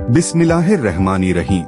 बिस्मिल्लाहिर्रहमानिर्रहीम।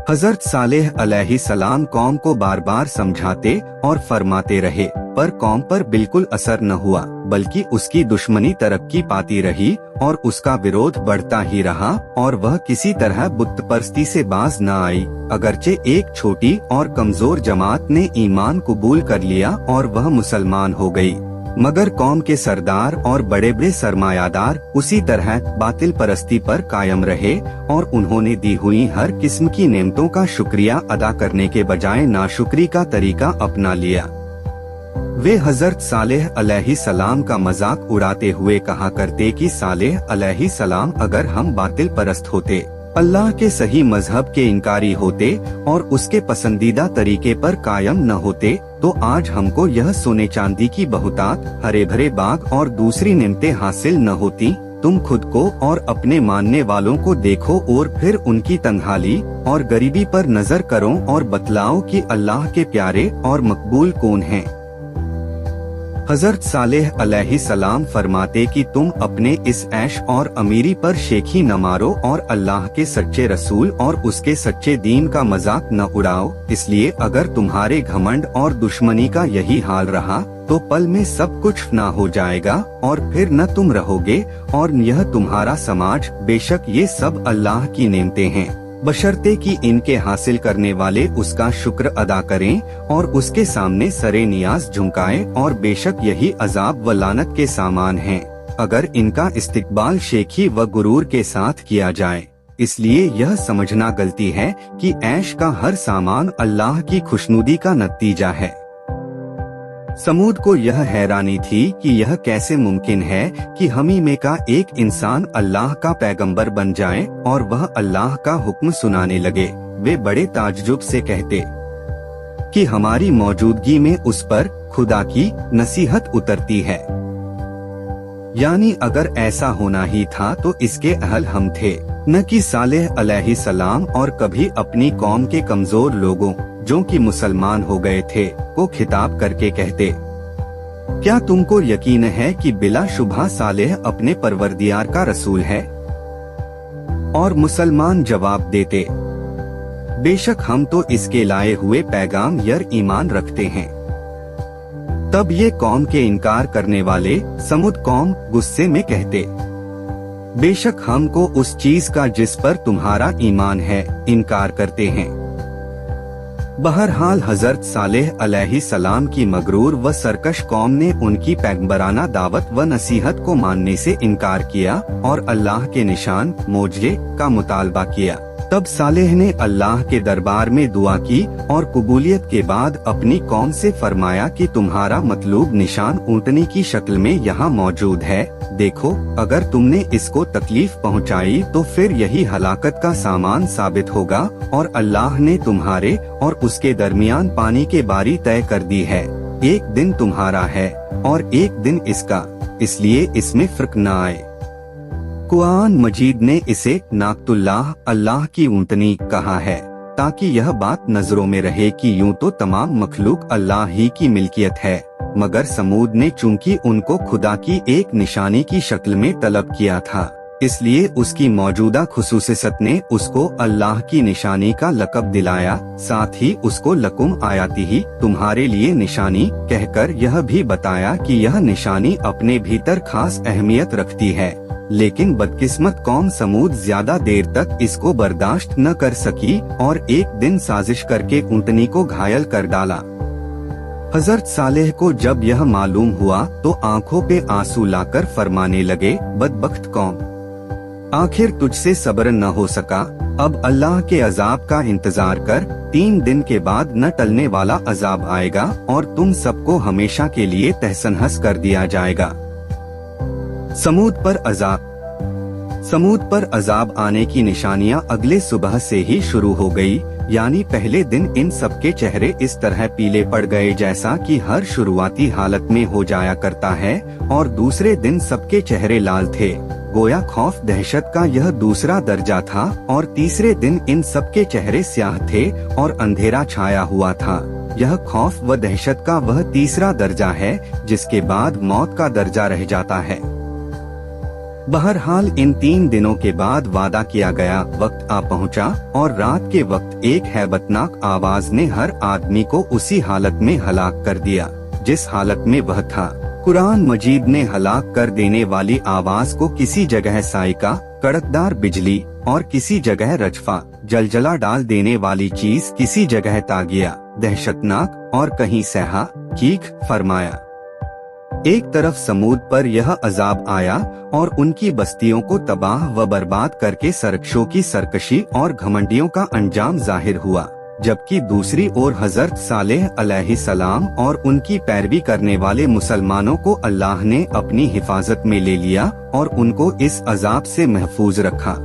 हजरत सालेह अलैहिस्सलाम कौम को बार बार समझाते और फरमाते रहे, पर कौम पर बिल्कुल असर न हुआ, बल्कि उसकी दुश्मनी तरक्की पाती रही और उसका विरोध बढ़ता ही रहा और वह किसी तरह बुत परस्ती से बाज न आई। अगरचे एक छोटी और कमजोर जमात ने ईमान कबूल कर लिया और वह मुसलमान हो गई, मगर कौम के सरदार और बड़े बड़े सरमायादार उसी तरह बातिल परस्ती पर कायम रहे और उन्होंने दी हुई हर किस्म की नेमतों का शुक्रिया अदा करने के बजाय नाशुक्री का तरीका अपना लिया। वे हजरत सालेह अलैहिस्सलाम का मजाक उड़ाते हुए कहा करते कि सालेह अलैहिस्सलाम, अगर हम बातिल परस्त होते, अल्लाह के सही मजहब के इनकारी होते और उसके पसंदीदा तरीके पर कायम न होते, तो आज हमको यह सोने चांदी की बहुतात, हरे भरे बाग और दूसरी नेमतें हासिल न होती। तुम खुद को और अपने मानने वालों को देखो और फिर उनकी तन्हाली और गरीबी पर नजर करो और बतलाओ कि अल्लाह के प्यारे और मकबूल कौन हैं। हजरत सालेह अलैहिस्सलाम फरमाते कि तुम अपने इस ऐश और अमीरी पर शेखी न मारो और अल्लाह के सच्चे रसूल और उसके सच्चे दीन का मजाक न उड़ाओ। इसलिए अगर तुम्हारे घमंड और दुश्मनी का यही हाल रहा तो पल में सब कुछ फना हो जाएगा और फिर न तुम रहोगे और यह तुम्हारा समाज। बेशक ये सब अल्लाह की नेमतें हैं, बशर्ते कि इनके हासिल करने वाले उसका शुक्र अदा करें और उसके सामने सरे नियाज झुकाएं, और बेशक यही अजाब व लानत के सामान हैं अगर इनका इस्तिकबाल शेखी व गुरूर के साथ किया जाए। इसलिए यह समझना गलती है कि ऐश का हर सामान अल्लाह की खुशनुदी का नतीजा है। समूद को यह हैरानी थी कि यह कैसे मुमकिन है कि हमी में का एक इंसान अल्लाह का पैगंबर बन जाए और वह अल्लाह का हुक्म सुनाने लगे। वे बड़े ताज्जुब से कहते कि हमारी मौजूदगी में उस पर खुदा की नसीहत उतरती है। यानी अगर ऐसा होना ही था तो इसके अहल हम थे, न कि सालेह अलैहिस्सलाम, और कभी अपनी कौम के कमजोर लोगों जो कि मुसलमान हो गए थे को खिताब करके कहते, क्या तुमको यकीन है कि बिला शुबहा सालेह अपने परवरदिगार का रसूल है? और मुसलमान जवाब देते, बेशक हम तो इसके लाए हुए पैगाम पर ईमान रखते हैं। तब ये कौम के इनकार करने वाले समुद कौम गुस्से में कहते, बेशक हमको उस चीज का जिस पर तुम्हारा ईमान है इनकार करते हैं। बहरहाल हजरत सालेह अलैहिस्सलाम की मगरूर व सरकश कौम ने उनकी पैगंबराना दावत व नसीहत को मानने से इनकार किया और अल्लाह के निशान मोजे का मुतालबा किया। तब सालेह ने अल्लाह के दरबार में दुआ की और कबूलियत के बाद अपनी कौम से फरमाया कि तुम्हारा मतलूब निशान ऊँटनी की शक्ल में यहाँ मौजूद है। देखो, अगर तुमने इसको तकलीफ पहुँचाई तो फिर यही हलाकत का सामान साबित होगा, और अल्लाह ने तुम्हारे और उसके दरमियान पानी के बारी तय कर दी है। एक दिन तुम्हारा है और एक दिन इसका, इसलिए इसमें फर्क न आए। कुरान मजीद ने इसे नाकतुल्लाह, अल्लाह की ऊँटनी कहा है, ताकि यह बात नजरों में रहे कि यूं तो तमाम मखलूक अल्लाह ही की मिल्कियत है, मगर समूद ने चूंकि उनको खुदा की एक निशानी की शक्ल में तलब किया था, इसलिए उसकी मौजूदा खुसूसियत ने उसको अल्लाह की निशानी का लक़ब दिलाया। साथ ही उसको लकुम आयाती ही, तुम्हारे लिए निशानी कहकर यह भी बताया कि यह निशानी अपने भीतर खास अहमियत रखती है। लेकिन बदकिस्मत कौम समूद ज्यादा देर तक इसको बर्दाश्त न कर सकी और एक दिन साजिश करके ऊँटनी को घायल कर डाला। हजरत सालेह को जब यह मालूम हुआ तो आंखों पे आंसू लाकर फरमाने लगे, बदबख्त कौम, आखिर तुझसे सब्र न हो सका। अब अल्लाह के अजाब का इंतजार कर, 3 दिन के बाद न टलने वाला अजाब आएगा और तुम सबको हमेशा के लिए तहस-नहस कर दिया जाएगा। समूद पर अजाब आने की निशानियां अगले सुबह से ही शुरू हो गई। यानी पहले दिन इन सबके चेहरे इस तरह पीले पड़ गए जैसा कि हर शुरुआती हालत में हो जाया करता है, और दूसरे दिन सबके चेहरे लाल थे, गोया खौफ दहशत का यह दूसरा दर्जा था, और तीसरे दिन इन सबके चेहरे स्याह थे और अंधेरा छाया हुआ था। यह खौफ व दहशत का वह तीसरा दर्जा है जिसके बाद मौत का दर्जा रह जाता है। बहरहाल इन 3 दिनों के बाद वादा किया गया वक्त आ पहुंचा और रात के वक्त एक हैबतनाक आवाज ने हर आदमी को उसी हालत में हलाक कर दिया जिस हालत में वह था। कुरान मजीद ने हलाक कर देने वाली आवाज को किसी जगह साइका, कड़कदार बिजली और किसी जगह रजफा, जलजला डाल देने वाली चीज, किसी जगह तागिया, दहशतनाक और कहीं सहा, चीख फरमाया। एक तरफ समूद पर यह अजाब आया और उनकी बस्तियों को तबाह व बर्बाद करके सरकशों की सरकशी और घमंडियों का अंजाम जाहिर हुआ, जबकि दूसरी ओर हजरत सालेह अलैहिस्सलाम और उनकी पैरवी करने वाले मुसलमानों को अल्लाह ने अपनी हिफाजत में ले लिया और उनको इस अजाब से महफूज रखा।